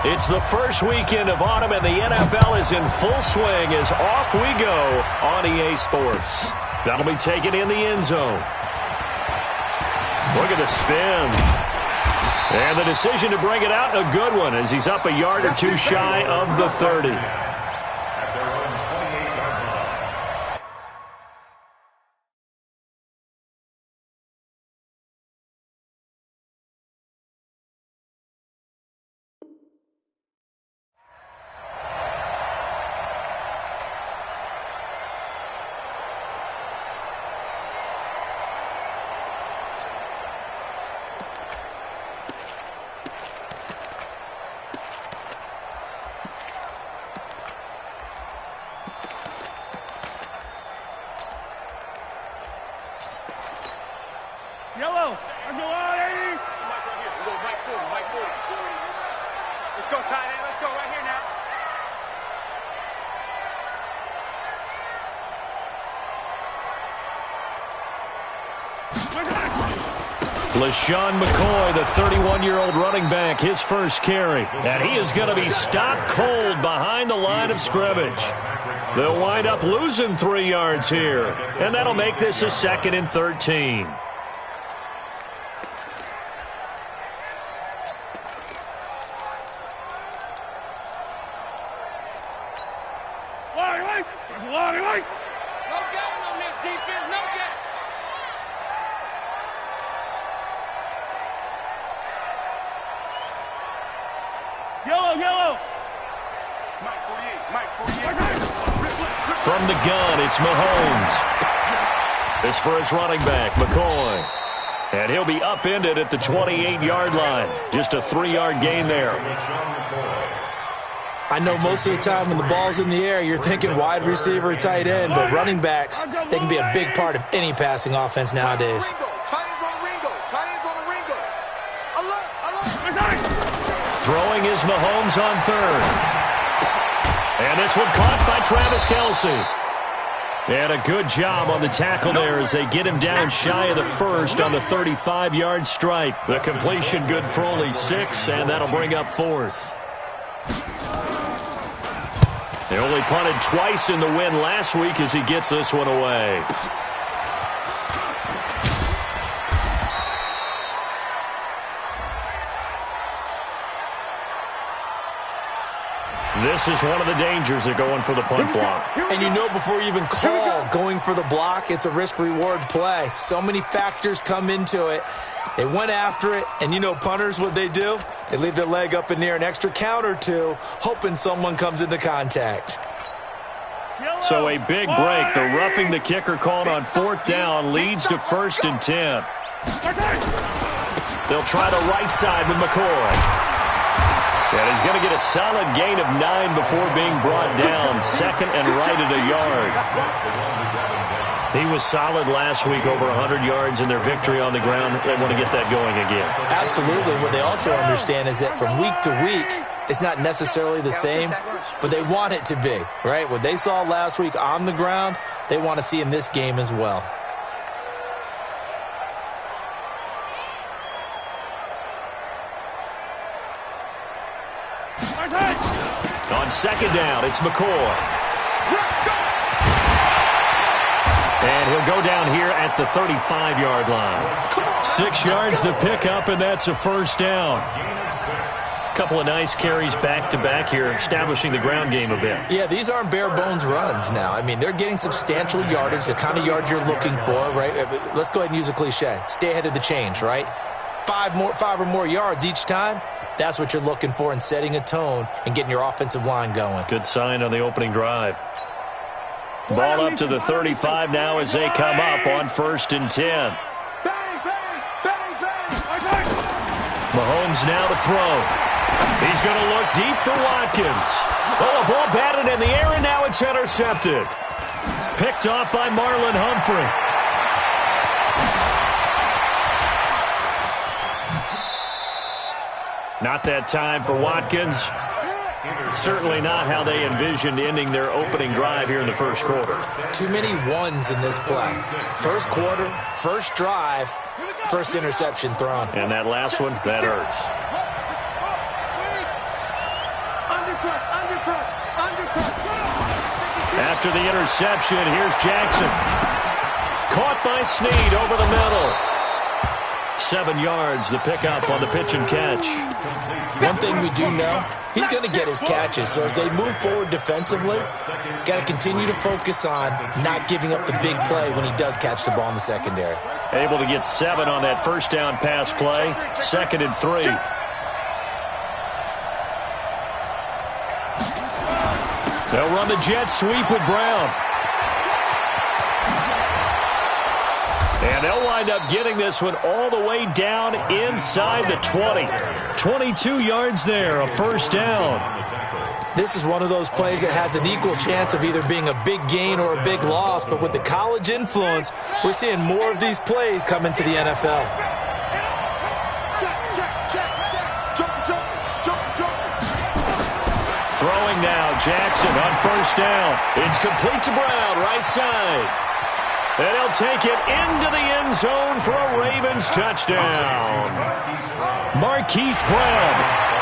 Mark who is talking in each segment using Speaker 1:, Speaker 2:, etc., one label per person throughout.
Speaker 1: It's the first weekend of autumn, and the NFL is in full swing as off we go on EA Sports. That'll be taken in the end zone. Look at the spin. And the decision to bring it out, a good one, as he's up a yard or two shy of the 30.
Speaker 2: Yellow, let's go on, Eddie. Mike 40. Let's go, tight end. Let's go right here now.
Speaker 1: LaShawn McCoy, the 31-year-old running back, his first carry. And he is going to be stopped cold behind the line of scrimmage. They'll wind up losing 3 yards here. And that'll make this a 2nd and 13.
Speaker 2: No getting on this defense, no getting. Yellow. Mike 48.
Speaker 1: From the gun, it's Mahomes. This for his running back, McCoy. And he'll be upended at the 28-yard line. Just a 3-yard gain there.
Speaker 3: I know most of the time when the ball's in the air, you're thinking wide receiver, tight end, but running backs, they can be a big part of any passing offense nowadays.
Speaker 2: Tight ends on the Ringo. Alert.
Speaker 1: Throwing is Mahomes on 3rd. And this one caught by Travis Kelce. And a good job on the tackle there as they get him down shy of the 1st on the 35-yard stripe. The completion good for only 6, and that'll bring up 4th. They only punted twice in the win last week as he gets this one away. This is one of the dangers of going for the punt block.
Speaker 3: And you know before you even call going for the block, it's a risk-reward play. So many factors come into it. They went after it, and you know punters, what they do? They leave their leg up in the air an extra count or two, hoping someone comes into contact.
Speaker 1: So a big break. The roughing the kicker called on 4th down leads to 1st and 10. They'll try the right side with McCoy. And he's going to get a solid gain of 9 before being brought down. 2nd and right at a yard. He was solid last week, over 100 yards in their victory on the ground. They want to get that going again.
Speaker 3: Absolutely. What they also understand is that from week to week, it's not necessarily the same, but they want it to be, right? What they saw last week on the ground, they want to see in this game as well.
Speaker 1: On 2nd down, it's McCoy. And he'll go down here at the 35-yard line. 6 yards the pickup, and that's a 1st down. Couple of nice carries back-to-back here, establishing the ground game a bit.
Speaker 3: Yeah, these aren't bare-bones runs now. I mean, they're getting substantial yardage, the kind of yards you're looking for, right? Let's go ahead and use a cliche. Stay ahead of the change, right? 5 or more yards each time. That's what you're looking for in setting a tone and getting your offensive line going.
Speaker 1: Good sign on the opening drive. Ball up to the 35 now as they come up on 1st and 10. Mahomes now to throw. He's going to look deep for Watkins. Oh, a ball batted in the air, and now it's intercepted. Picked off by Marlon Humphrey. Not that time for Watkins. Certainly not how they envisioned ending their opening drive here in the first quarter.
Speaker 3: Too many ones in this play. First quarter, first drive, first interception thrown.
Speaker 1: And that last one, that hurts. After the interception, here's Jackson. Caught by Snead over the middle. 7 yards, the pickup on the pitch and catch.
Speaker 3: One thing we do know, he's going to get his catches. So as they move forward defensively, got to continue to focus on not giving up the big play when he does catch the ball in the secondary.
Speaker 1: Able to get 7 on that first down pass play. 2nd and 3. They'll run the jet sweep with Brown. And they'll wind up getting this one all the way down inside the 20. 22 yards there, a first down.
Speaker 3: This is one of those plays that has an equal chance of either being a big gain or a big loss. But with the college influence, we're seeing more of these plays come into the NFL.
Speaker 1: Throwing now, Jackson on first down. It's complete to Brown, right side. And he'll take it into the end zone for a Ravens touchdown. Marquise Brown,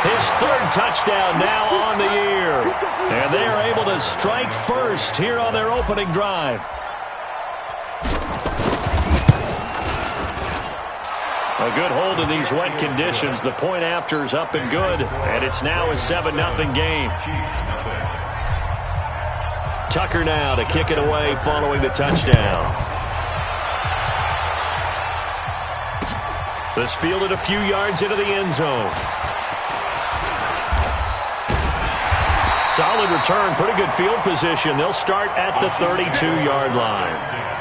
Speaker 1: his 3rd touchdown now on the year. And they are able to strike first here on their opening drive. A good hold in these wet conditions. The point after is up and good. And it's now a 7-0 game. Tucker now to kick it away following the touchdown. This fielded a few yards into the end zone. Solid return, pretty good field position. They'll start at the 32-yard line.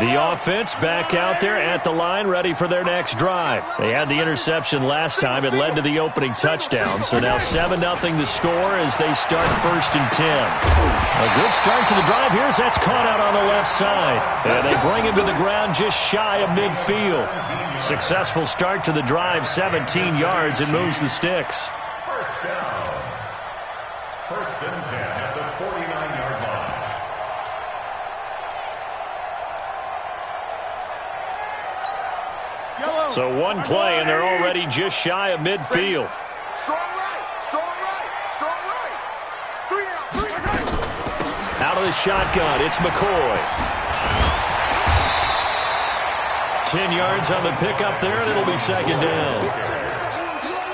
Speaker 1: The offense back out there at the line, ready for their next drive. They had the interception last time. It led to the opening touchdown. So now 7-0 the score as they start 1st and 10. A good start to the drive. Here's that's caught out on the left side. And they bring him to the ground just shy of midfield. Successful start to the drive, 17 yards, and moves the sticks.
Speaker 4: First down. 1st and 10 at the 49-yard line.
Speaker 1: So one play, and they're already just shy of midfield.
Speaker 2: Strong right, strong right, strong right. 3 out.
Speaker 1: Out of the shotgun, it's McCoy. 10 yards on the pickup there, and it'll be 2nd down.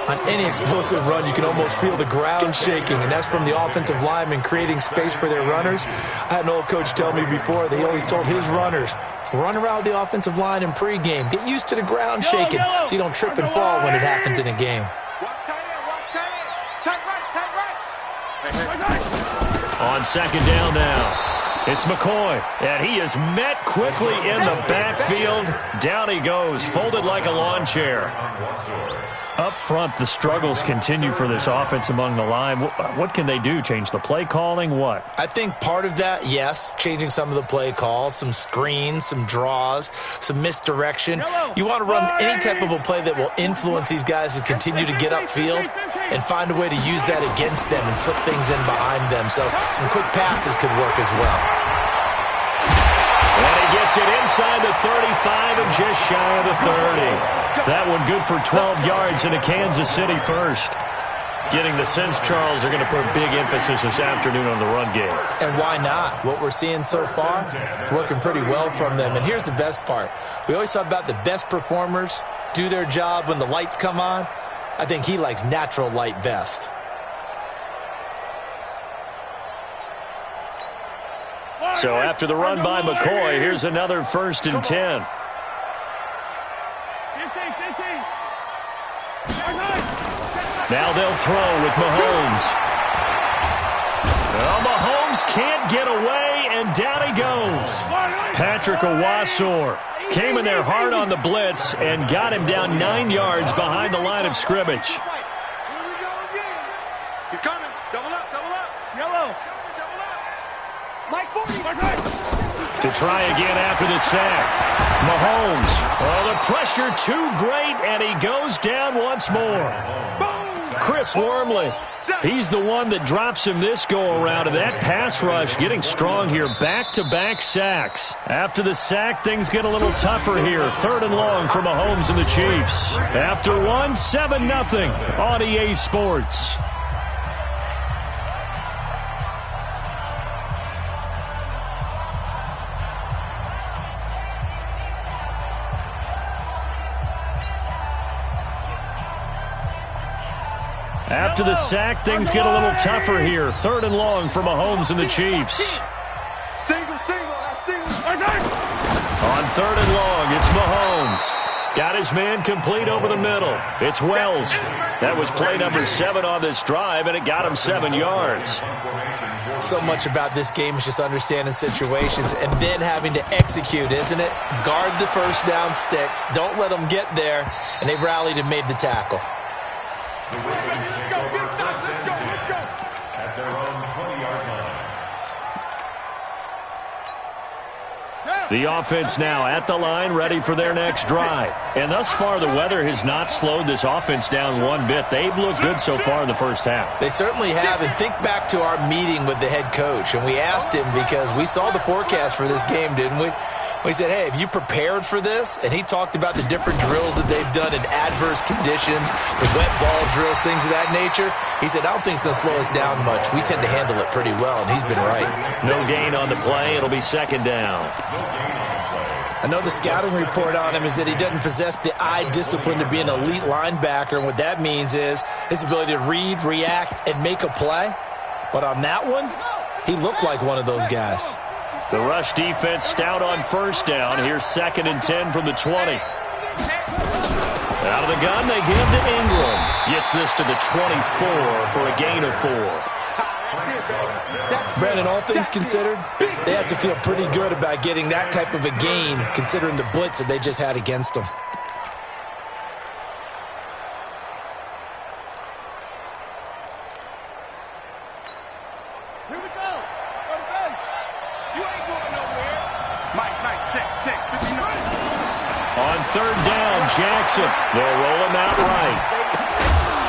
Speaker 3: On any explosive run, you can almost feel the ground shaking, and that's from the offensive linemen creating space for their runners. I had an old coach tell me before, they always told his runners, run around the offensive line in pregame. Get used to the ground shaking so you don't trip and fall when it happens in a game.
Speaker 2: Watch tight end, watch tight end. Tight right.
Speaker 1: On 2nd down now, it's McCoy, and he is met quickly in the backfield. Down he goes, folded like a lawn chair. Up front, the struggles continue for this offense among the line. What can they do? Change the play calling? What?
Speaker 3: I think part of that, yes, changing some of the play calls, some screens, some draws, some misdirection. You want to run any type of a play that will influence these guys to continue to get upfield and find a way to use that against them and slip things in behind them. So some quick passes could work as well.
Speaker 1: And he gets it inside the 35 and just shy of the 30. That one good for 12 yards into Kansas City first. Getting the sense, Charles, are going to put big emphasis this afternoon on the run game.
Speaker 3: And why not? What we're seeing so far is working pretty well from them. And here's the best part. We always talk about the best performers do their job when the lights come on. I think he likes natural light best.
Speaker 1: So after the run by McCoy, here's another 1st and 10. Now they'll throw with Mahomes. Well, Mahomes can't get away, and down he goes. Patrick Owasor came in there hard on the blitz and got him down 9 yards behind the line of scrimmage.
Speaker 2: Here we go again. He's coming. Double up, double up.
Speaker 5: Yellow.
Speaker 2: Double up. Mike 40.
Speaker 1: To try again after the sack. Mahomes. Oh, the pressure too great, and he goes down once more.
Speaker 2: Boom.
Speaker 1: Chris Wormley. He's the one that drops him this go-around, and that pass rush getting strong here. Back-to-back sacks. After the sack, things get a little tougher here. 3rd and long for Mahomes and the Chiefs. After one, 7-0 on EA Sports. After the sack, things get a little tougher here. 3rd and long for Mahomes and the Chiefs. On 3rd and long, it's Mahomes. Got his man complete over the middle. It's Wells. That was play number 7 on this drive, and it got him 7 yards.
Speaker 3: So much about this game is just understanding situations and then having to execute, isn't it? Guard the first down sticks. Don't let them get there. And they rallied and made the tackle.
Speaker 4: The Ravens take over 1st and 10 at their own 20-yard line.
Speaker 1: The offense now at the line, ready for their next drive. And thus far, the weather has not slowed this offense down one bit. They've looked good so far in the first half.
Speaker 3: They certainly have. And think back to our meeting with the head coach. And we asked him because we saw the forecast for this game, didn't we? We said, hey, have you prepared for this? And he talked about the different drills that they've done in adverse conditions, the wet ball drills, things of that nature. He said, I don't think it's going to slow us down much. We tend to handle it pretty well, and he's been right.
Speaker 1: No gain on the play. It'll be 2nd down.
Speaker 3: I know the scouting report on him is that he doesn't possess the eye discipline to be an elite linebacker, and what that means is his ability to read, react, and make a play. But on that one, he looked like one of those guys.
Speaker 1: The rush defense stout on 1st down. Here's 2nd and 10 from the 20. Out of the gun, they give to Ingram. Gets this to the 24 for a gain of 4.
Speaker 3: Brandon, all things considered, they have to feel pretty good about getting that type of a gain considering the blitz that they just had against them.
Speaker 1: On 3rd down, Jackson. They'll roll him out right.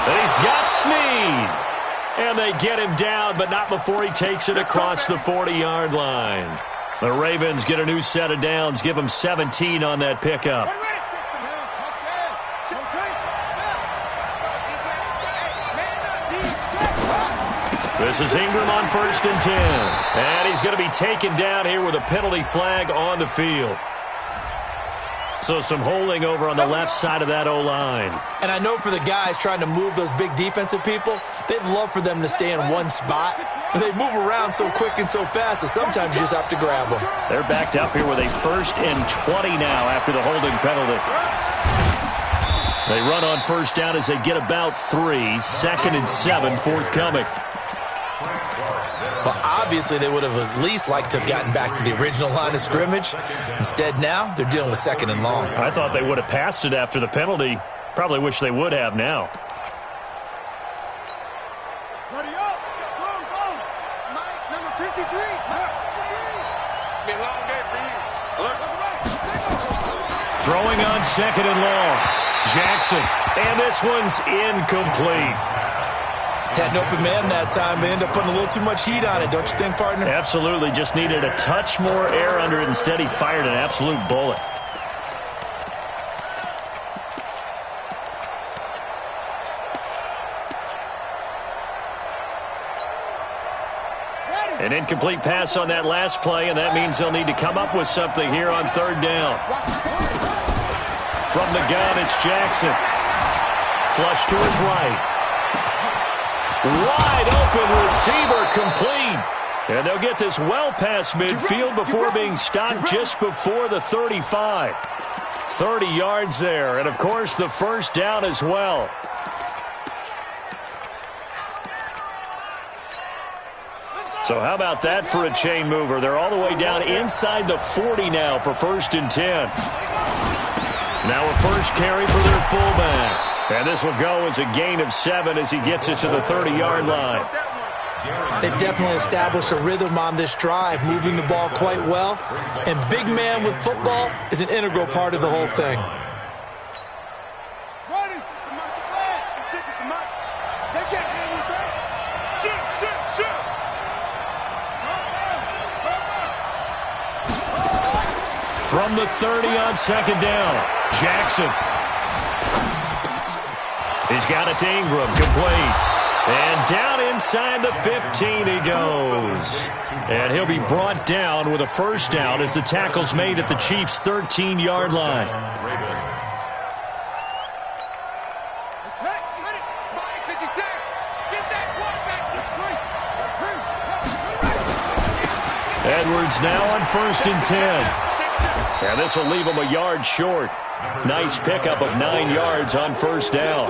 Speaker 1: He's got Snead. And they get him down, but not before he takes it across the 40-yard line. The Ravens get a new set of downs, give them 17 on that pickup. This is Ingram on 1st and 10. And he's going to be taken down here with a penalty flag on the field. So some holding over on the left side of that O-line.
Speaker 3: And I know for the guys trying to move those big defensive people, they'd love for them to stay in one spot. But they move around so quick and so fast that sometimes you just have to grab them.
Speaker 1: They're backed up here with a 1st and 20 now after the holding penalty. They run on 1st down as they get about 3. 2nd and 7 forthcoming.
Speaker 3: Well, obviously, they would have at least liked to have gotten back to the original line of scrimmage. Instead, now, they're dealing with 2nd and long.
Speaker 1: I thought they would have passed it after the penalty. Probably wish they would have now.
Speaker 2: Ready up. Go. Mike, number 53. Be a long day for you.
Speaker 1: Throwing on 2nd and long. Jackson. And this one's incomplete.
Speaker 3: Had an open man that time, but ended up putting a little too much heat on it, don't you think, partner?
Speaker 1: Absolutely. Just needed a touch more air under it. Instead, he fired an absolute bullet. An incomplete pass on that last play, and that means they'll need to come up with something here on 3rd down. From the gun, it's Jackson. Flush to his right. Wide open receiver complete. And they'll get this well past midfield before being stopped just before the 35. 30 yards there. And, of course, the 1st down as well. So how about that for a chain mover? They're all the way down inside the 40 now for 1st and 10. Now a first carry for their fullback. And this will go as a gain of 7 as he gets it to the 30-yard line.
Speaker 3: They've definitely established a rhythm on this drive, moving the ball quite well. And big man with football is an integral part of the whole thing.
Speaker 1: From the 30 on second down, Jackson. He's got it to Ingram, complete. And down inside the 15 he goes. And he'll be brought down with a first down as the tackle's made at the Chiefs' 13-yard line. Edwards now on 1st and 10. And this will leave him a yard short. Nice pickup of 9 yards on first down.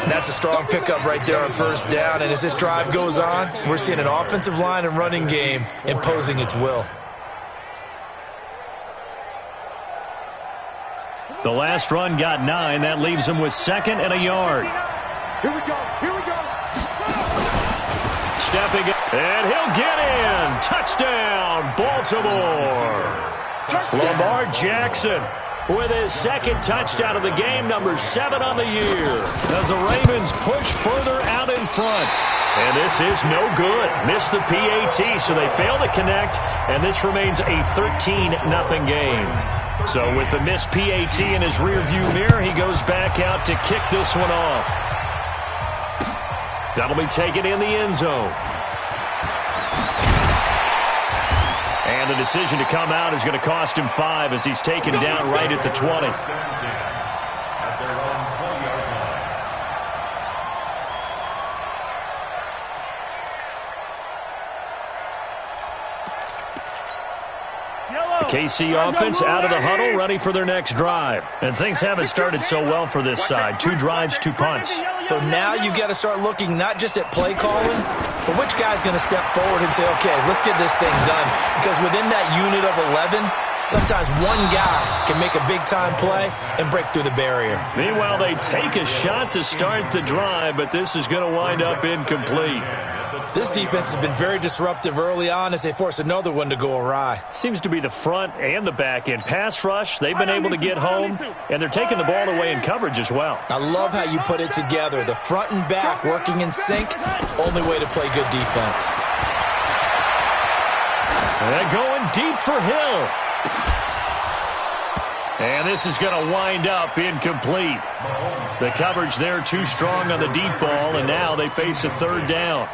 Speaker 3: That's a strong pickup right there on first down. And as this drive goes on, we're seeing an offensive line and running game imposing its will.
Speaker 1: The last run got 9. That leaves him with 2nd and a yard.
Speaker 2: Here we go. Here we go.
Speaker 1: Stepping in, and he'll get in. Touchdown, Baltimore. Lamar Jackson with his 2nd touchdown of the game, number 7 on the year, as the Ravens push further out in front. And this is no good. Missed the PAT, so they fail to connect, and this remains a 13-0 game. So with the missed PAT in his rearview mirror, he goes back out to kick this one off. That'll be taken in the end zone. And the decision to come out is going to cost him 5 as he's taken down right at the 20. The KC offense out of the huddle, ready for their next drive. And things haven't started so well for this side. 2 drives, 2 punts.
Speaker 3: So now you've got to start looking not just at play calling, but which guy's going to step forward and say, okay, let's get this thing done. Because within that unit of 11, sometimes one guy can make a big-time play and break through the barrier.
Speaker 1: Meanwhile, they take a shot to start the drive, but this is going to wind up incomplete.
Speaker 3: This defense has been very disruptive early on as they force another one to go awry.
Speaker 1: Seems to be the front and the back end. Pass rush, they've been able to get home, and they're taking the ball away in coverage as well.
Speaker 3: I love how you put it together. The front and back working in sync, only way to play good defense.
Speaker 1: And going deep for Hill. And this is going to wind up incomplete. The coverage there too strong on the deep ball, and now they face a 3rd down.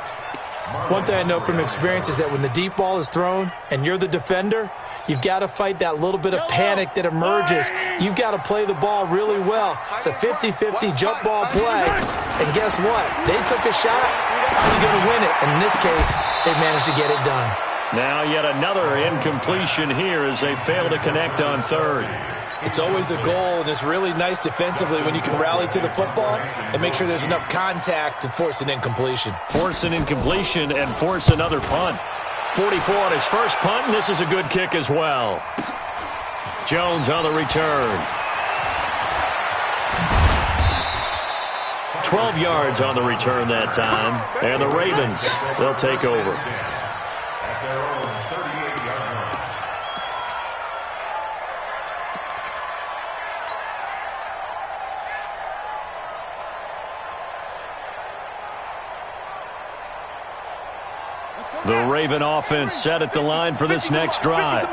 Speaker 3: One thing I know from experience is that when the deep ball is thrown and you're the defender, you've got to fight that little bit of panic that emerges. You've got to play the ball really well. It's a 50-50 jump ball play. And guess what? They took a shot. How are you going to win it? And in this case, they managed to get it done.
Speaker 1: Now yet another incompletion here as they fail to connect on 3rd.
Speaker 3: It's always a goal, and it's really nice defensively when you can rally to the football and make sure there's enough contact to force an incompletion.
Speaker 1: Force an incompletion and force another punt. 44 on his first punt, and this is a good kick as well. Jones on the return. 12 yards on the return that time, and the Ravens, they'll take over. The Raven offense set at the line for this next drive.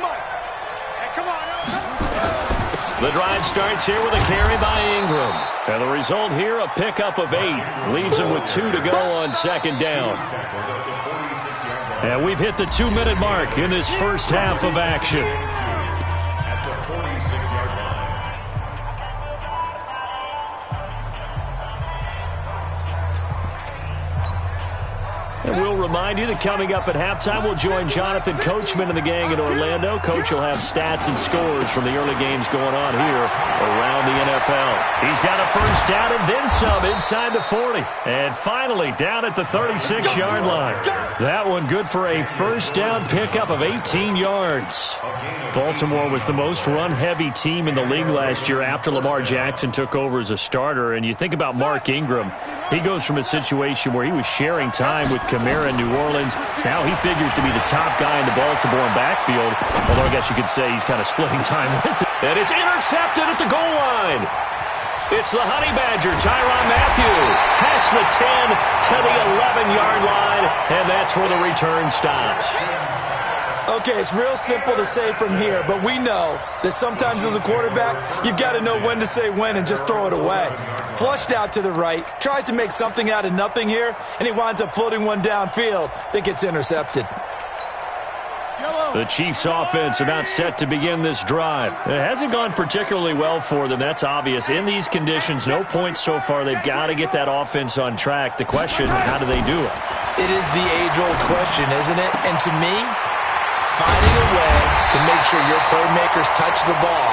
Speaker 1: The drive starts here with a carry by Ingram. And the result here, a pickup of 8. Leaves him with 2 to go on 2nd down. And we've hit the 2-minute mark in this first half of action. And we'll remind you that coming up at halftime, we'll join Jonathan Coachman and the gang in Orlando. Coach will have stats and scores from the early games going on here around the NFL. He's got a first down and then some inside the 40. And finally, down at the 36-yard line. That one good for a first down pickup of 18 yards. Baltimore was the most run-heavy team in the league last year after Lamar Jackson took over as a starter. And you think about Mark Ingram. He goes from a situation where he was sharing time with Kamara in New Orleans. Now he figures to be the top guy in the Baltimore backfield, although I guess you could say he's kind of splitting time with it. And it's intercepted at the goal line. It's the Honey Badger, Tyrann Mathieu, past the 10 to the 11-yard line, and that's where the return stops.
Speaker 3: Okay, it's real simple to say from here, but we know that sometimes as a quarterback, you've got to know when to say when and just throw it away. Flushed out to the right, tries to make something out of nothing here, and he winds up floating one downfield that gets intercepted.
Speaker 1: The Chiefs' offense about set to begin this drive. It hasn't gone particularly well for them, that's obvious. In these conditions, no points so far. They've got to get that offense on track. The question, how do they do it?
Speaker 3: It is the age-old question, isn't it? And to me, finding a way to make sure your playmakers touch the ball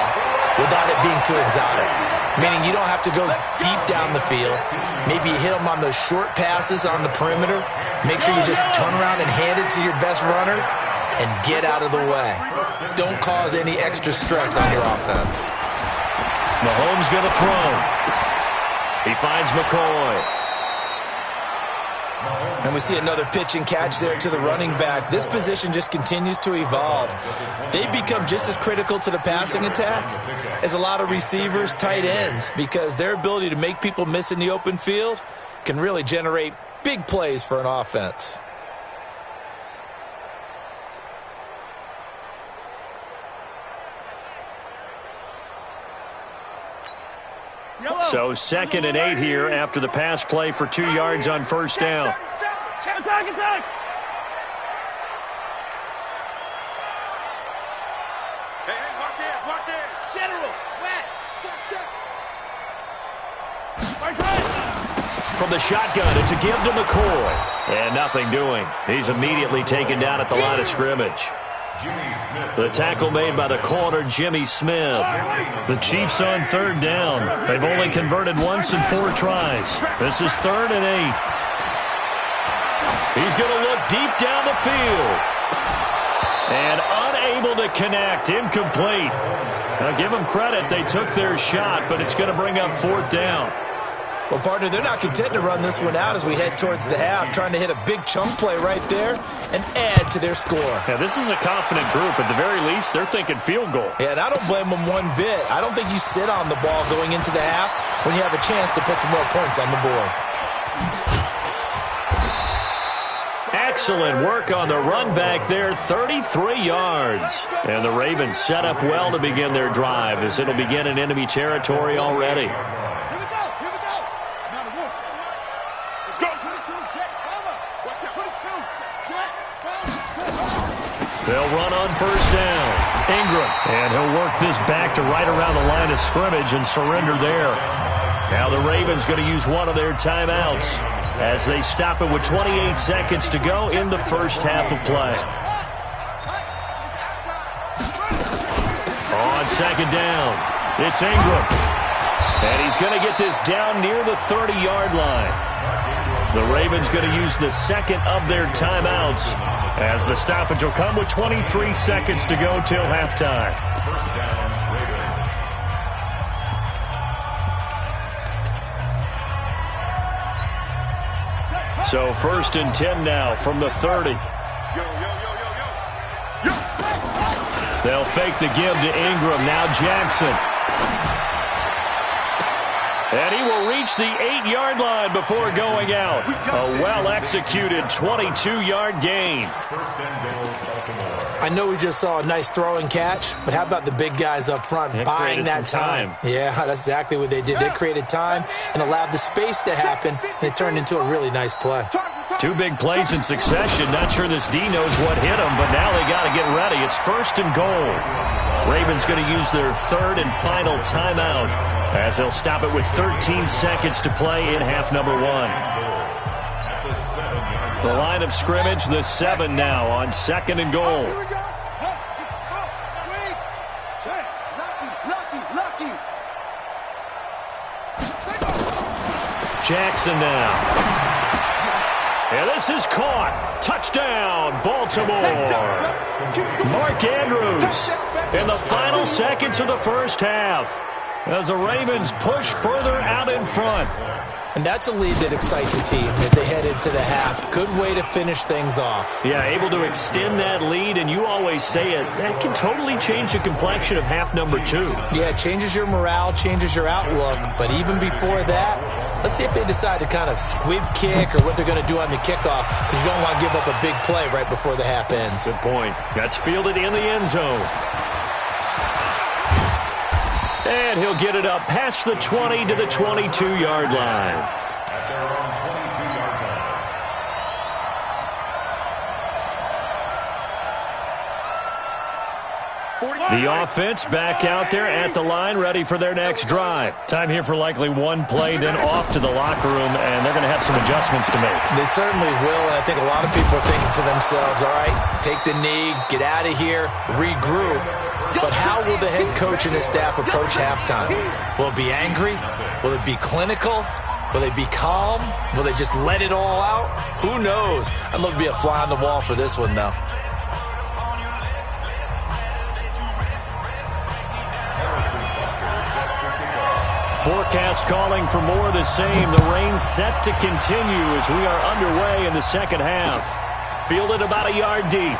Speaker 3: without it being too exotic. Meaning you don't have to go deep down the field. Maybe you hit them on those short passes on the perimeter. Make sure you just turn around and hand it to your best runner and get out of the way. Don't cause any extra stress on your offense.
Speaker 1: Mahomes going to throw. He finds McCoy.
Speaker 3: And we see another pitch and catch there to the running back. This position just continues to evolve. They've become just as critical to the passing attack as a lot of receivers, tight ends, because their ability to make people miss in the open field can really generate big plays for an offense.
Speaker 1: So 2nd and 8 here after the pass play for 2 yards on first down.
Speaker 2: Attack, attack! Hey, watch it! General, West, check.
Speaker 1: From the shotgun, it's a give to McCoy. And nothing doing. He's immediately taken down at the line of scrimmage. The tackle made by the corner, Jimmy Smith. The Chiefs on 3rd down. They've only converted once in 4 tries. This is 3rd and 8. He's going to look deep down the field. And unable to connect. Incomplete. Now give them credit. They took their shot, but it's going to bring up 4th down.
Speaker 3: Well, partner, they're not content to run this one out as we head towards the half, trying to hit a big chunk play right there and add to their score.
Speaker 1: Yeah, this is a confident group. At the very least, they're thinking field goal.
Speaker 3: Yeah, and I don't blame them one bit. I don't think you sit on the ball going into the half when you have a chance to put some more points on the board.
Speaker 1: Excellent work on the run back there, 33 yards. And the Ravens set up well to begin their drive as it'll begin in enemy territory already. They'll run on first down. Ingram, and he'll work this back to right around the line of scrimmage and surrender there. Now the Ravens going to use one of their timeouts as they stop it with 28 seconds to go in the first half of play. On 2nd down, it's Ingram. And he's going to get this down near the 30-yard line. The Ravens going to use the second of their timeouts as the stoppage will come with 23 seconds to go till halftime. So 1st and 10 now from the 30. They'll fake the give to Ingram. Now Jackson. And he will reach the 8-yard line before going out. A well-executed 22-yard gain.
Speaker 3: I know we just saw a nice throw and catch, but how about the big guys up front buying that time? Yeah, that's exactly what they did. They created time and allowed the space to happen, and it turned into a really nice play.
Speaker 1: 2 big plays in succession. Not sure this D knows what hit him, but now they got to get ready. It's 1st and goal. Ravens going to use their 3rd and final timeout as they'll stop it with 13 seconds to play in half number 1. The line of scrimmage, the 7 now on 2nd and goal. Jackson now. And this is caught. Touchdown, Baltimore. Mark Andrews in the final seconds of the first half as the Ravens push further out in front.
Speaker 3: And that's a lead that excites a team as they head into the half. Good way to finish things off.
Speaker 1: Yeah, able to extend that lead, and you always say it, that can totally change the complexion of half number 2.
Speaker 3: Yeah, it changes your morale, changes your outlook, but even before that, Let's see if they decide to kind of squib kick or what they're going to do on the kickoff, because you don't want to give up a big play right before the half ends.
Speaker 1: Good point. That's fielded in the end zone. And he'll get it up past the 20 to the 22-yard line.
Speaker 4: At their own 22-yard line.
Speaker 1: The offense back out there at the line, ready for their next drive. Time here for likely one play, then off to the locker room, and they're going to have some adjustments to make.
Speaker 3: They certainly will, and I think a lot of people are thinking to themselves, all right, take the knee, get out of here, regroup. But how will the head coach and his staff approach halftime? Will it be angry? Will it be clinical? Will they be calm? Will they just let it all out? Who knows? I'd love to be a fly on the wall for this one, though.
Speaker 1: Forecast calling for more of the same. The rain set to continue as we are underway in the second half. Fielded about a yard deep.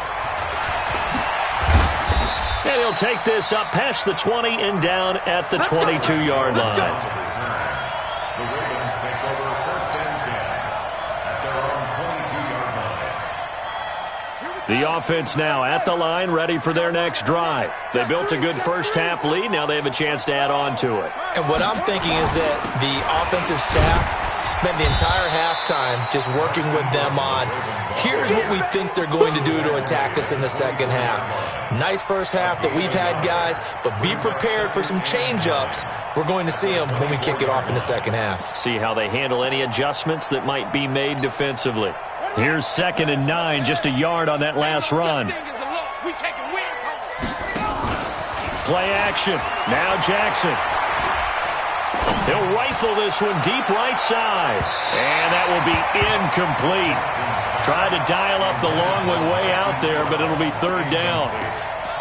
Speaker 1: And he'll take this up past the 20 and down at the 22-yard line.
Speaker 4: The Ravens take over 1st and 10 at their own 22-yard line.
Speaker 1: The offense now at the line, ready for their next drive. They built a good first half lead. Now they have a chance to add on to it.
Speaker 3: And what I'm thinking is that the offensive staff spent the entire halftime just working with them on, here's what we think they're going to do to attack us in the second half. Nice first half that we've had, guys, but be prepared for some change-ups. We're going to see them when we kick it off in the second half.
Speaker 1: See how they handle any adjustments that might be made defensively. Here's 2nd and 9, just a yard on that last run. Play action. Now Jackson. He'll rifle this one deep right side. And that will be incomplete. Tried to dial up the long one way out there, but it'll be 3rd down.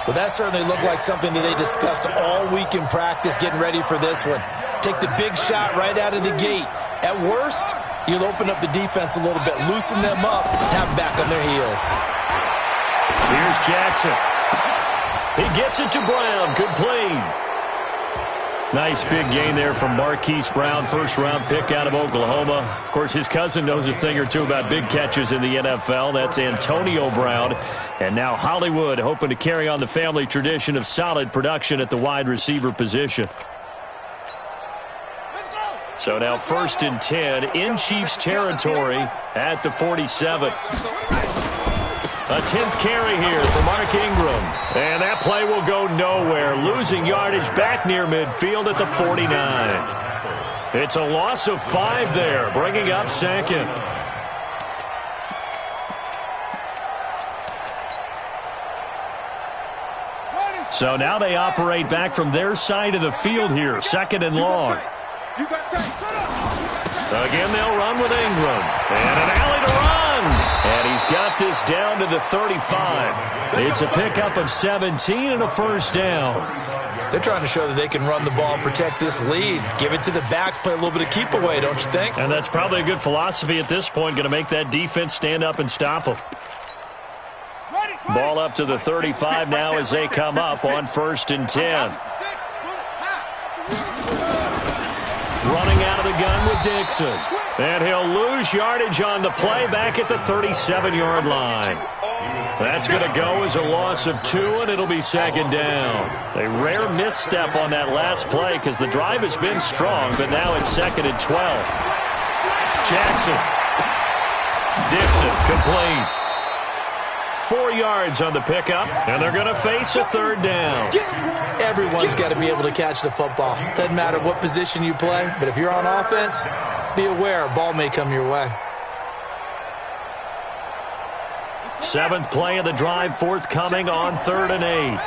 Speaker 3: Well, that certainly looked like something that they discussed all week in practice getting ready for this one. Take the big shot right out of the gate. At worst, you'll open up the defense a little bit, loosen them up, have them back on their heels.
Speaker 1: Here's Jackson. He gets it to Brown. Complete. Nice big gain there from Marquise Brown, first-round pick out of Oklahoma. Of course, his cousin knows a thing or two about big catches in the NFL. That's Antonio Brown. And now Hollywood hoping to carry on the family tradition of solid production at the wide receiver position. So now 1st and 10 in Chiefs territory at the 47. A 10th carry here for Mark Ingram. And that play will go nowhere. Losing yardage back near midfield at the 49. It's a loss of 5 there, bringing up 2nd. So now they operate back from their side of the field here, 2nd and long. Again, they'll run with Ingram. And an alley to run. And he's got this down to the 35. It's a pickup of 17 and a 1st down.
Speaker 3: They're trying to show that they can run the ball and protect this lead. Give it to the backs, play a little bit of keep away, don't you think?
Speaker 1: And that's probably a good philosophy at this point, going to make that defense stand up and stop them. Ball up to the 35 now as they come up on 1st and 10. Running out of the gun with Dixon. And he'll lose yardage on the play back at the 37-yard line. That's going to go as a loss of 2, and it'll be 2nd down. A rare misstep on that last play because the drive has been strong, but now it's 2nd and 12. Jackson. Dixon complete. 4 yards on the pickup, and they're going to face a 3rd down.
Speaker 3: Everyone's got to be able to catch the football. Doesn't matter what position you play, but if you're on offense, be aware a ball may come your way.
Speaker 1: 7th play of the drive forthcoming on 3rd and 8.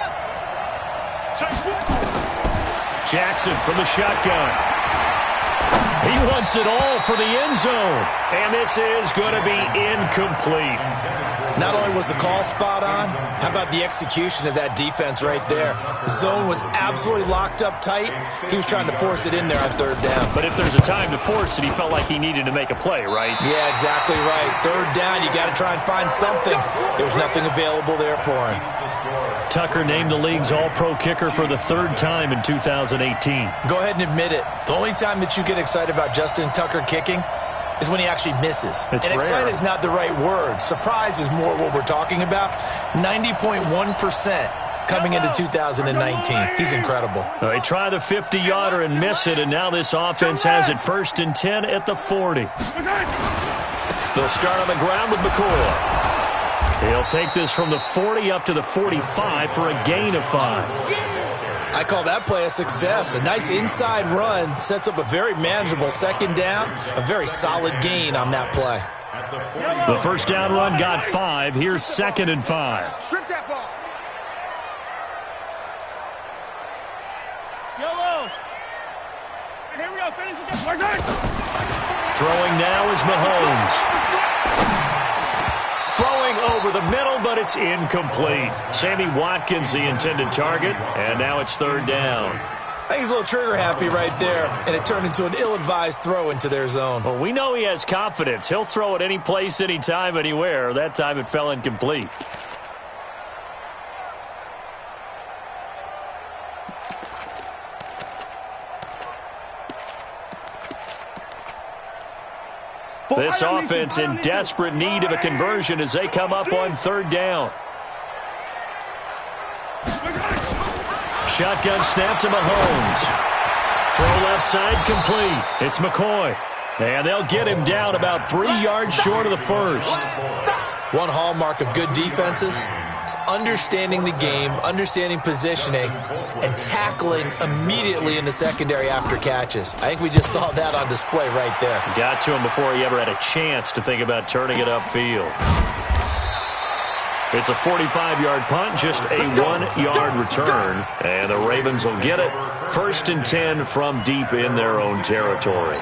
Speaker 1: Jackson from the shotgun. He wants it all for the end zone, and this is going to be incomplete.
Speaker 3: Not only was the call spot on, how about the execution of that defense right there? The zone was absolutely locked up tight. He was trying to force it in there on 3rd down.
Speaker 1: But if there's a time to force it, he felt like he needed to make a play, right?
Speaker 3: Yeah, exactly right. 3rd down, you got to try and find something. There was nothing available there for him.
Speaker 1: Tucker named the league's all-pro kicker for the third time in 2018.
Speaker 3: Go ahead and admit it. The only time that you get excited about Justin Tucker kicking is when he actually misses.
Speaker 1: It's
Speaker 3: and
Speaker 1: rare.
Speaker 3: excited is not the right word. Surprise is more what we're talking about. 90.1% coming into 2019. He's incredible.
Speaker 1: They try the 50-yarder and miss it, and now this offense has it 1st and 10 at the 40. They'll start on the ground with McCoy. He'll take this from the 40 up to the 45 for a gain of 5.
Speaker 3: I call that play a success. A nice inside run sets up a very manageable second down. A very solid gain on that play.
Speaker 1: The first down run got 5. Here's 2nd and 5.
Speaker 2: Strip that ball. Yellow. And here we go. Finish with this.
Speaker 1: Throwing now is Mahomes. Throwing over the middle, but it's incomplete. Sammy Watkins, the intended target, and now it's 3rd down.
Speaker 3: I think he's a little trigger happy right there, and it turned into an ill-advised throw into their zone.
Speaker 1: Well, we know he has confidence. He'll throw it any place, anytime, anywhere. That time it fell incomplete. This offense in desperate need of a conversion as they come up on 3rd down. Shotgun snap to Mahomes. Throw left side complete. It's McCoy. And they'll get him down about 3 yards short of the first.
Speaker 3: One hallmark of good defenses is understanding the game, understanding positioning, and tackling immediately in the secondary after catches. I think we just saw that on display right there.
Speaker 1: Got to him before he ever had a chance to think about turning it upfield. It's a 45-yard punt, just a 1-yard return. And the Ravens will get it 1st and 10 from deep in their own territory.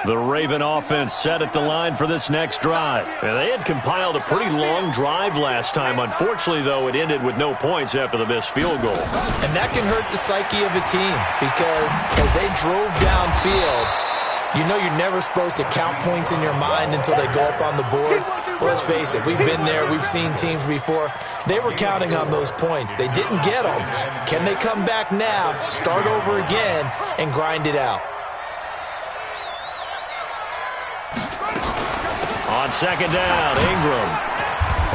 Speaker 1: The Raven offense set at the line for this next drive. And they had compiled a pretty long drive last time. Unfortunately, though, it ended with no points after the missed field goal.
Speaker 3: And that can hurt the psyche of a team because as they drove downfield, you know you're never supposed to count points in your mind until they go up on the board. But let's face it, we've been there. We've seen teams before. They were counting on those points. They didn't get them. Can they come back now, start over again, and grind it out?
Speaker 1: On 2nd down, Ingram.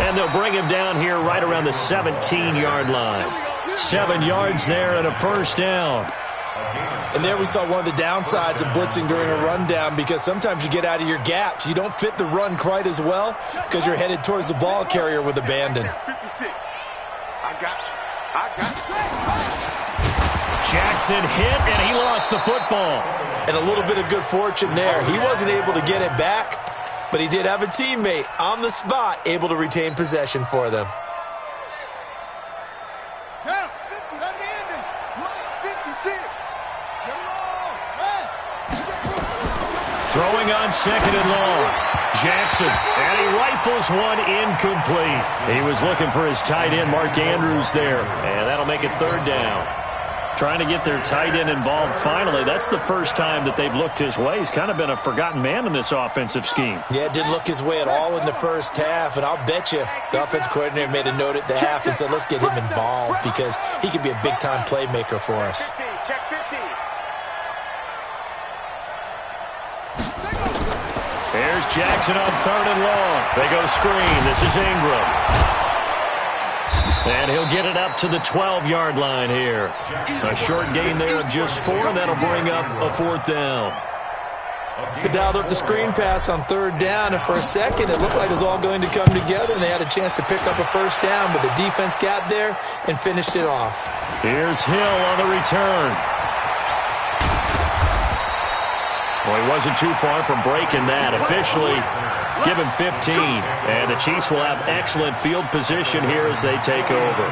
Speaker 1: And they'll bring him down here right around the 17-yard line. 7 yards there and a 1st down.
Speaker 3: And there we saw one of the downsides of blitzing during a rundown because sometimes you get out of your gaps. You don't fit the run quite as well because you're headed towards the ball carrier with abandon.
Speaker 2: 56. I got you. I got you.
Speaker 1: Jackson hit, and he lost the football.
Speaker 3: And a little bit of good fortune there. He wasn't able to get it back, but he did have a teammate on the spot able to retain possession for them.
Speaker 2: Down. 50 on the ending. 56.
Speaker 1: Throwing on 2nd and long. Jackson, and he rifles one incomplete. He was looking for his tight end, Mark Andrews, there, and that'll make it 3rd down. Trying to get their tight end involved finally. That's the first time that they've looked his way. He's kind of been a forgotten man in this offensive scheme.
Speaker 3: Yeah, it didn't look his way at all in the first half, and I'll bet you the offense coordinator made a note at the half and said, let's get him involved because he could be a big-time playmaker for us.
Speaker 2: 50. Check 50.
Speaker 1: There's Jackson on 3rd and long. They go screen. This is Ingram. And he'll get it up to the 12-yard line here. A short gain there of just 4, and that'll bring up a 4th down.
Speaker 3: They dialed up the screen pass on 3rd down, and for a second it looked like it was all going to come together, and they had a chance to pick up a 1st down, but the defense got there and finished it off.
Speaker 1: Here's Hill on the return. Well, he wasn't too far from breaking that. Officially, give him 15. And the Chiefs will have excellent field position here as they take over.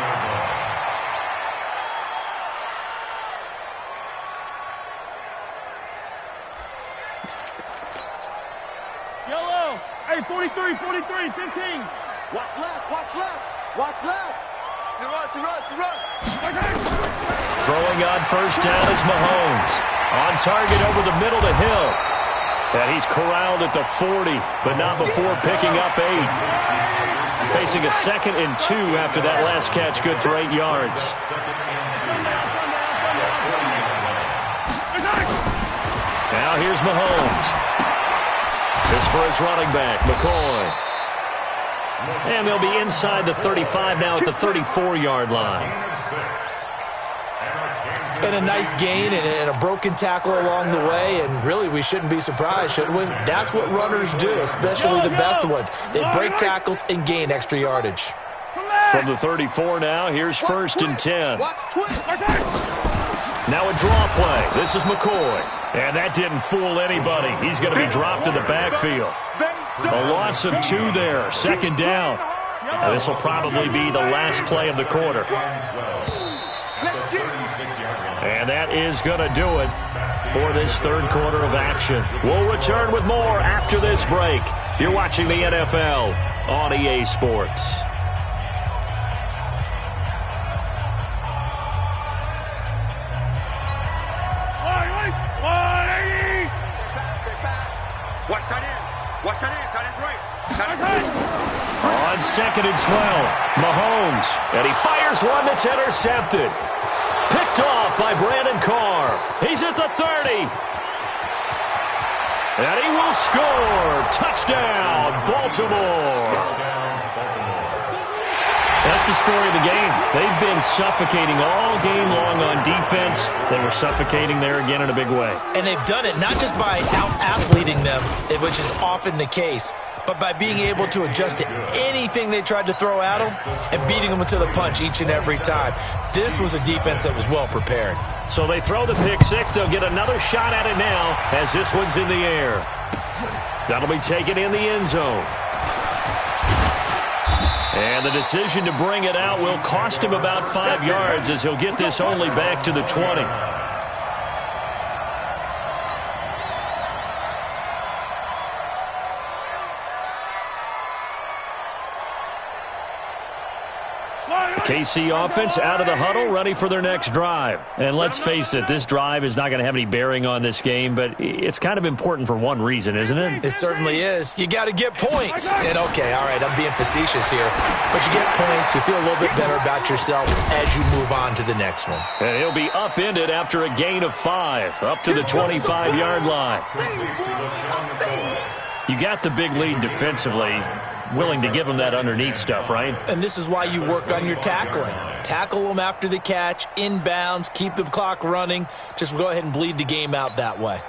Speaker 2: Yellow. Hey, 43, 15. Watch left, watch left, watch left. Run.
Speaker 1: Throwing on 1st down is Mahomes. On target over the middle to Hill. And he's corralled at the 40, but not before picking up 8. Facing a 2nd and 2 after that last catch, good for 8 yards. Now here's Mahomes. This for his running back, McCoy. And they'll be inside the 35 now at the 34-yard line.
Speaker 3: And a nice gain and a broken tackle along the way, and really we shouldn't be surprised, should we? That's what runners do, especially the best ones. They break tackles and gain extra yardage.
Speaker 1: From the 34 now, here's 1st and 10. Now a draw play. This is McCoy. And that didn't fool anybody. He's going to be dropped in the backfield. A loss of 2 there, 2nd down. And this will probably be the last play of the quarter. And that is going to do it for this 3rd quarter of action. We'll return with more after this break. You're watching the NFL on EA Sports. On 2nd and 12, Mahomes, and he fires one that's intercepted. Picked off by Brandon Carr. He's at the 30. And he will score. Touchdown, Baltimore. That's the story of the game. They've been suffocating all game long on defense. They were suffocating there again in a big way.
Speaker 3: And they've done it not just by out-athleting them, which is often the case, but by being able to adjust to anything they tried to throw at them and beating them to the punch each and every time. This was a defense that was well prepared.
Speaker 1: So they throw the pick 6. They'll get another shot at it now as this one's in the air. That'll be taken in the end zone. And the decision to bring it out will cost him about 5 yards as he'll get this only back to the 20. KC offense out of the huddle, ready for their next drive. And let's face it, this drive is not going to have any bearing on this game, but it's kind of important for one reason, isn't it?
Speaker 3: It certainly is. You got to get points. And okay, all right, I'm being facetious here, but you get points, you feel a little bit better about yourself as you move on to the next one.
Speaker 1: And he'll be upended after a gain of 5, up to the 25-yard line. You got the big lead defensively. Willing to give them that underneath stuff, right?
Speaker 3: And this is why you work on your tackling. Tackle them after the catch, inbounds, keep the clock running. Just go ahead and bleed the game out that way.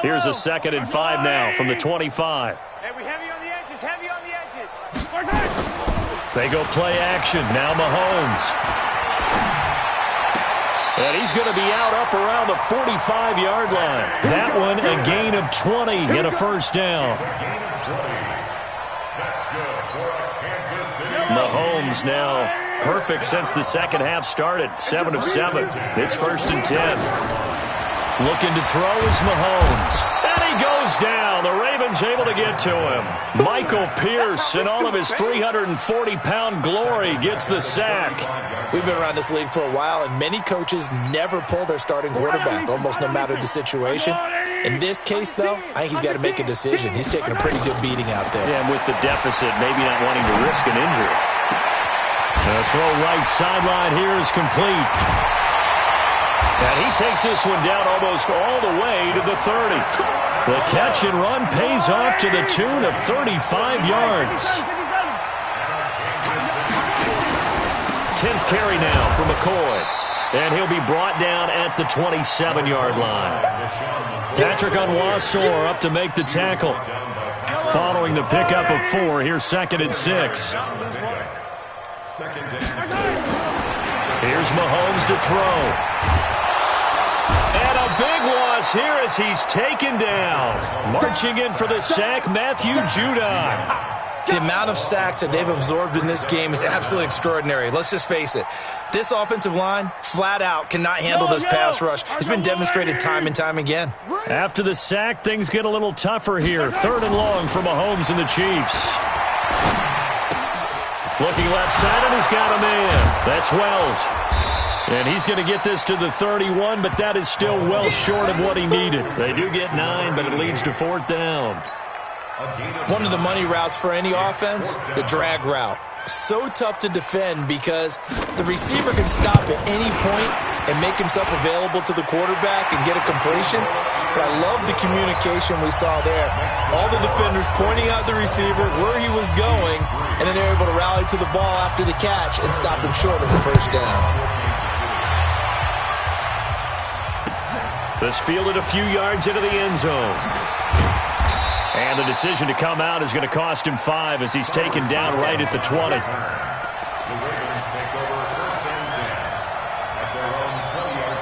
Speaker 1: Here's a 2nd and 5 now from the 25.
Speaker 2: Hey, we heavy on the edges, heavy on the edges.
Speaker 1: They go play action. Now Mahomes. And he's going to be out up around the 45-yard line. That one a gain of 20 and a 1st down. Mahomes now perfect since the 2nd half started. 7 of 7. It's 1st and 10. Looking to throw is Mahomes. And he goes down. The Ravens able to get to him. Michael Pierce in all of his 340-pound glory gets the sack.
Speaker 3: We've been around this league for a while, and many coaches never pull their starting quarterback, almost no matter the situation. In this case, though, I think he's got to make a decision. He's taking a pretty good beating out there.
Speaker 1: Yeah, and with the deficit, maybe not wanting to risk an injury. The throw right sideline here is complete. And he takes this one down almost all the way to the 30. The catch and run pays off to the tune of 35 yards. 10th carry now for McCoy. And he'll be brought down at the 27-yard line. Patrick Onwuasor up to make the tackle. Following the pickup of 4, here's 2nd and 6. Here's Mahomes to throw. And a big loss here as he's taken down. Marching in for the sack, Matthew Judon.
Speaker 3: The amount of sacks that they've absorbed in this game is absolutely extraordinary. Let's just face it. This offensive line, flat out, cannot handle this pass rush. It's been demonstrated time and time again.
Speaker 1: After the sack, things get a little tougher here. 3rd and long for Mahomes and the Chiefs. Looking left side, and he's got a man. That's Wells. And he's going to get this to the 31, but that is still well short of what he needed. They do get 9, but it leads to 4th down.
Speaker 3: One of the money routes for any offense, the drag route. So tough to defend because the receiver can stop at any point and make himself available to the quarterback and get a completion. But I love the communication we saw there. All the defenders pointing out the receiver, where he was going, and then they're able to rally to the ball after the catch and stop him short of a 1st down.
Speaker 1: This fielded a few yards into the end zone. And the decision to come out is going to cost him 5 as he's taken down right at the 20.
Speaker 4: The Ravens take over 1st and 10 at their own 20-yard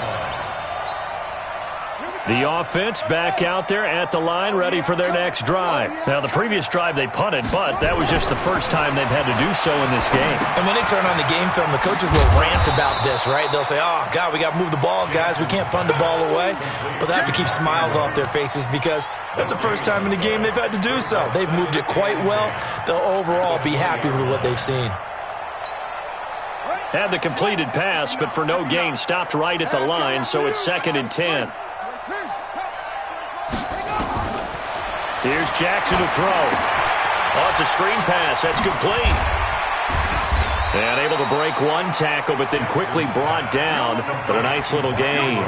Speaker 4: line.
Speaker 1: The offense back out there at the line, ready for their next drive. Now, the previous drive they punted, but that was just the first time they've had to do so in this game.
Speaker 3: And when they turn on the game film, the coaches will rant about this, right? They'll say, oh, God, we got to move the ball, guys. We can't punt the ball away. But they have to keep smiles off their faces because that's the first time in the game they've had to do so. They've moved it quite well. They'll overall be happy with what they've seen.
Speaker 1: Had the completed pass, but for no gain, stopped right at the line, so it's 2nd and 10. Here's Jackson to throw. Oh, it's a screen pass. That's complete. And able to break one tackle, but then quickly brought down. But a nice little gain.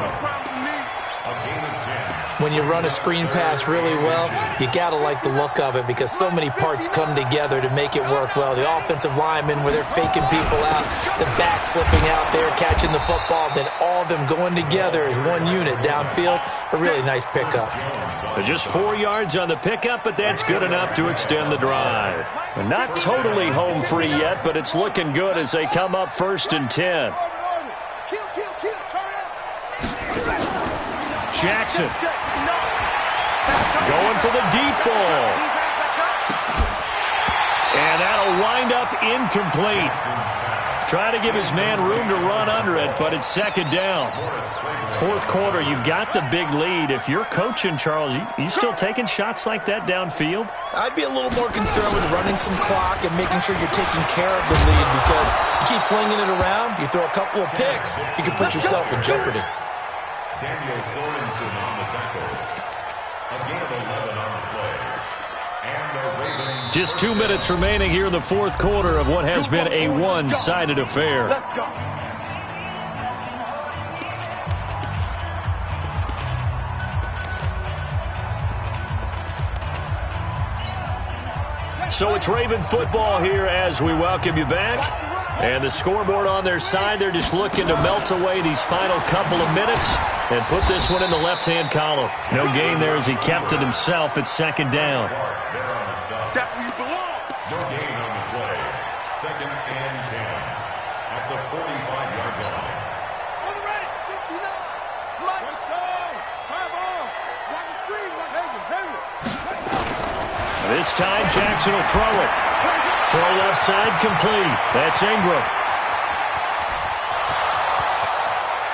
Speaker 3: When you run a screen pass really well, you got to like the look of it because so many parts come together to make it work well. The offensive linemen, where they're faking people out, the back slipping out there, catching the football, then all of them going together as one unit downfield. A really nice pickup.
Speaker 1: Just 4 yards on the pickup, but that's good enough to extend the drive. And not totally home free yet, but it's looking good as they come up 1st and 10. Jackson going for the deep ball. And that'll wind up incomplete. Try to give his man room to run under it, but it's 2nd down. 4th quarter, you've got the big lead. If you're coaching, Charles, you still taking shots like that downfield?
Speaker 3: I'd be a little more concerned with running some clock and making sure you're taking care of the lead because you keep flinging it around, you throw a couple of picks, you can put yourself in jeopardy.
Speaker 4: Daniel Sorensen on the tackle. A gain of 11 on the play. And the Ravens...
Speaker 1: Just 2 minutes remaining here in the 4th quarter of what has been a one-sided affair.
Speaker 2: Let's go.
Speaker 1: So it's Raven football here as we welcome you back. And the scoreboard on their side, they're just looking to melt away these final couple of minutes and put this one in the left-hand column. No gain there as he kept it himself at 2nd down.
Speaker 2: That's where you belong.
Speaker 4: No gain on the play. 2nd and 10 at the 45-yard line.
Speaker 2: On the right. 59. Let's go. Time on. Watch the screen. Watch
Speaker 1: This time Jackson will throw it. Throw left side complete. That's Ingram.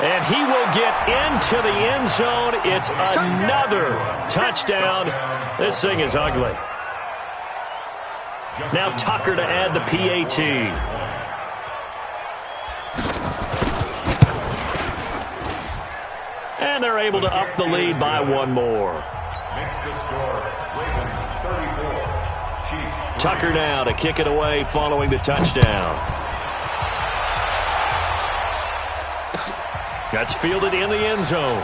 Speaker 1: And he will get into the end zone. It's another touchdown. This thing is ugly. Now Tucker to add the PAT. And they're able to up the lead by one more.
Speaker 4: Makes the score Ravens 34. Chiefs.
Speaker 1: Tucker now to kick it away following the touchdown. That's fielded in the end zone.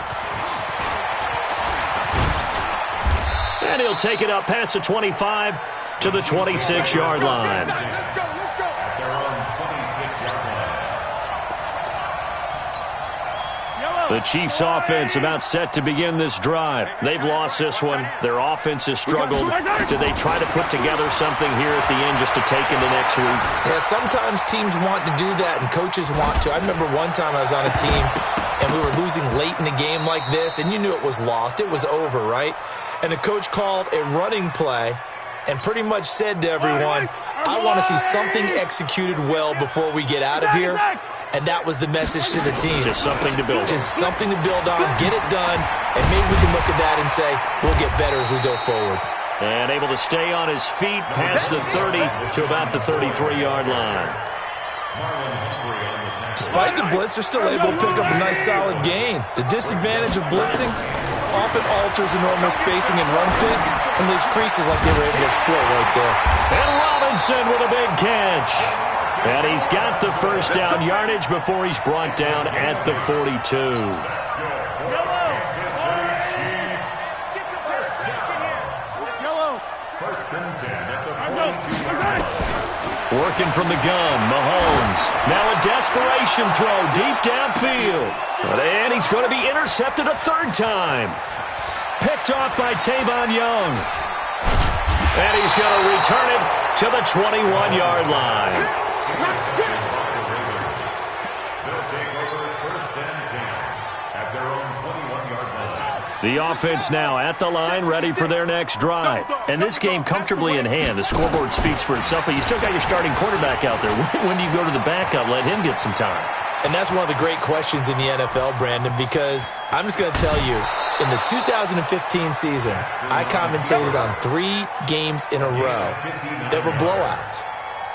Speaker 1: And he'll take it up past the 25 to the 26-yard line.
Speaker 2: Let's go.
Speaker 4: At their own 26-yard line.
Speaker 1: The Chiefs offense about set to begin this drive. They've lost this one. Their offense has struggled. Do they try to put together something here at the end just to take into next week?
Speaker 3: Yeah, sometimes teams want to do that and coaches want to. I remember one time I was on a team and we were losing late in a game like this and you knew it was lost. It was over, right? And the coach called a running play and pretty much said to everyone, I want to see something executed well before we get out of here. And that was the message to the team.
Speaker 1: Just something to build on.
Speaker 3: Just something to build on, get it done, and maybe we can look at that and say, we'll get better as we go forward.
Speaker 1: And able to stay on his feet past the 30 to about the 33-yard line.
Speaker 3: Despite the blitz, they're still able to pick up a nice solid gain. The disadvantage of blitzing often alters the normal spacing and run fits and leaves creases like they were able to exploit right there.
Speaker 1: And Robinson with a big catch. And he's got the first down yardage before he's brought down at the 42. Working from the gun, Mahomes. Now a desperation throw deep downfield. And he's going to be intercepted a third time. Picked off by Tavon Young. And he's going to return it to the 21-yard line.
Speaker 4: They'll take over first and 10 at their own 21-yard line.
Speaker 1: The offense now at the line, ready for their next drive. And this game comfortably in hand. The scoreboard speaks for itself, but you still got your starting quarterback out there. When do you go to the backup, let him get some time?
Speaker 3: And that's one of the great questions in the NFL, Brandon, because I'm just going to tell you, in the 2015 season, I commentated on 3 games in a row that were blowouts.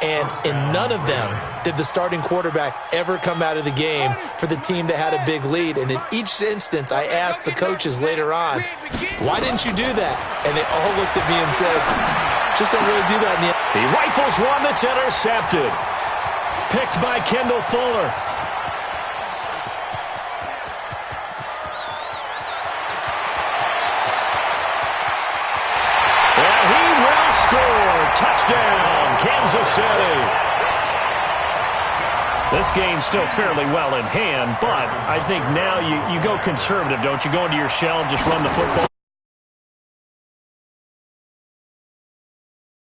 Speaker 3: And in none of them did the starting quarterback ever come out of the game for the team that had a big lead. And in each instance, I asked the coaches later on, why didn't you do that? And they all looked at me and said, just don't really do that in the NFL.
Speaker 1: He rifles one that's intercepted. Picked by Kendall Fuller. And he will score. Touchdown, Kansas City. This game's still fairly well in hand, but I think now you go conservative, don't you? Go into your shell and just run the football.